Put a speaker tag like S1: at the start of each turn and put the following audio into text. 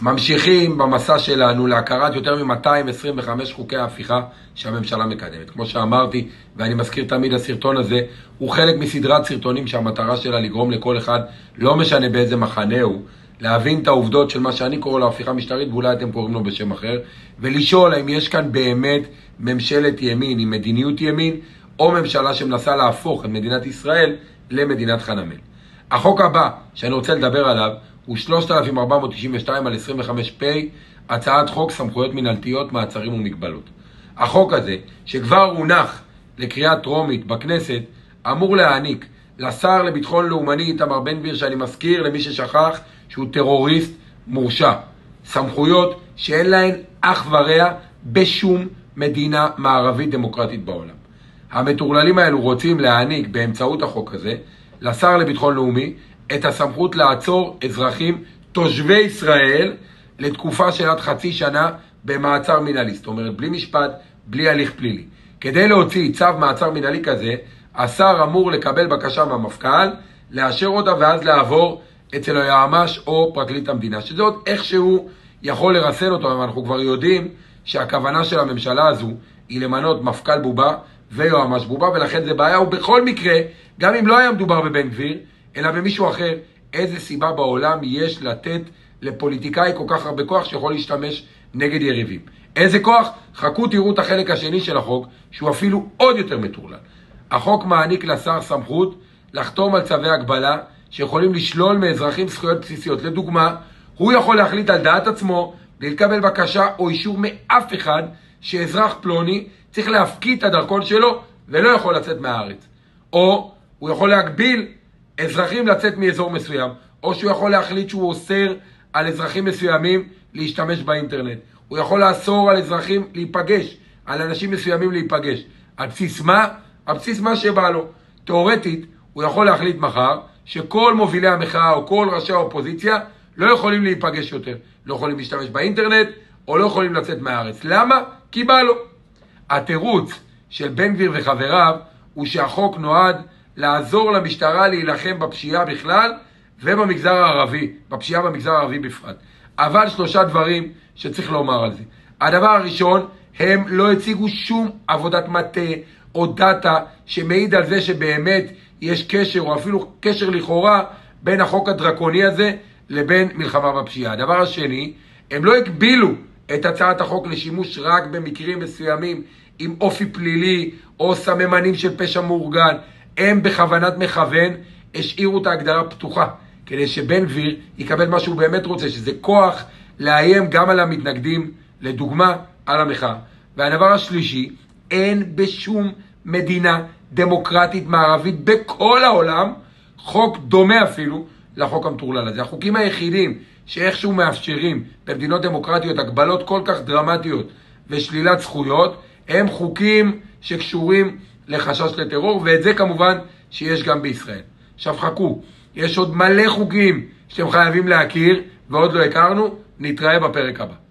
S1: ממשיכים במסע שלנו להכרת יותר מ-225 חוקי ההפיכה שהממשלה מקדמת. כמו שאמרתי, ואני מזכיר תמיד, הסרטון הזה הוא חלק מסדרת סרטונים שהמטרה שלה לגרום לכל אחד, לא משנה באיזה מחנה הוא, להבין את העובדות של מה שאני קורא לו הפיכה משטרית, ואולי אתם קוראים לו בשם אחר, ולשאול האם יש כאן באמת ממשלת ימין עם מדיניות ימין, או ממשלה שמנסה להפוך את מדינת ישראל למדינת חנמל. החוק הבא שאני רוצה לדבר עליו הוא 3492/25 פ', הצעת חוק סמכויות מנהלתיות, מעצרים ומגבלות. החוק הזה, שכבר הונח לקריאה טרומית בכנסת, אמור להעניק לשר לביטחון לאומני איתמר בן גביר, שאני מזכיר למי ששכח שהוא טרוריסט מורשע, סמכויות שאין להן אח ורע בשום מדינה מערבית דמוקרטית בעולם. המטורללים האלו רוצים להעניק באמצעות החוק הזה לשר לביטחון לאומי את הסמכות לעצור אזרחים תושבי ישראל לתקופה של עד חצי שנה במעצר מנהלי. זאת אומרת, בלי משפט, בלי הליך פלילי. כדי להוציא צו מעצר מנהלי כזה, השר אמור לקבל בקשה מהמפכ"ל, לאשר אותה ואז לעבור אצל היועמ"ש או פרקליט המדינה, שזה עוד איכשהו יכול לרסן אותו, אבל אנחנו כבר יודעים שהכוונה של הממשלה הזו היא למנות מפכ"ל בובה ויועמ"ש בובה, ולכן זה בעיה. ובכל מקרה, גם אם לא היה מדובר בבן גביר, אלא במישהו אחר, איזה סיבה בעולם יש לתת לפוליטיקאי כל כך הרבה כוח שיכול להשתמש נגד יריבים? איזה כוח? חכו תראו את החלק השני של החוק, שהוא אפילו עוד יותר מטורלל. החוק מעניק לשר סמכות לחתום על צווי הגבלה שיכולים לשלול מאזרחים זכויות בסיסיות. לדוגמה, הוא יכול להחליט על דעת עצמו לקבל בקשה או אישור מאף אחד שאזרח פלוני צריך להפקיד את הדרכון שלו ולא יכול לצאת מהארץ. או הוא יכול להגביל אזרחים לצאת מאזור מסוים, או שהוא יכול להחליט שהוא אוסר על אזרחים מסוימים להשתמש באינטרנט. הוא יכול לאסור על אזרחים להיפגש, על אנשים מסוימים להיפגש. על בסיס מה? על בסיס מה שבא לו. תיאורטית, הוא יכול להחליט מחר שכל מובילי המחאה או כל ראשי האופוזיציה לא יכולים להיפגש יותר. לא יכולים להשתמש באינטרנט או לא יכולים לצאת מהארץ. למה? כי בא לו. התירוץ של בן גביר וחבריו הוא שהחוק נועד לעזור למשטרה להילחם בפשיעה בכלל ובמגזר הערבי, בפשיעה במגזר הערבי בפרט. אבל 3 דברים שצריך לומר על זה. הדבר הראשון, הם לא הציגו שום עבודת מטה או דאטה שמעיד על זה שבאמת יש קשר או אפילו קשר לכאורה בין החוק הדרקוני הזה לבין מלחמה בפשיעה. הדבר השני, הם לא הגבילו את הצעת החוק לשימוש רק במקרים מסוימים עם אופי פלילי או סממנים של פשע מאורגן. הם בכוונת מכוון השאירו את ההגדרה פתוחה, כדי שבן גביר יקבל מה שהוא באמת רוצה, שזה כוח לאיים גם על המתנגדים, לדוגמה על המחאה. והדבר השלישי, אין בשום מדינה דמוקרטית מערבית בכל העולם חוק דומה אפילו לחוק המטורלל הזה. החוקים היחידים שאיכשהו מאפשרים במדינות דמוקרטיות הגבלות כל כך דרמטיות ושלילת זכויות, הם חוקים שקשורים לחשש לטרור, ואת זה כמובן שיש גם בישראל. עכשיו חכו, יש עוד מלא חוקים שאתם חייבים להכיר ועוד לא הכרנו. נתראה בפרק הבא.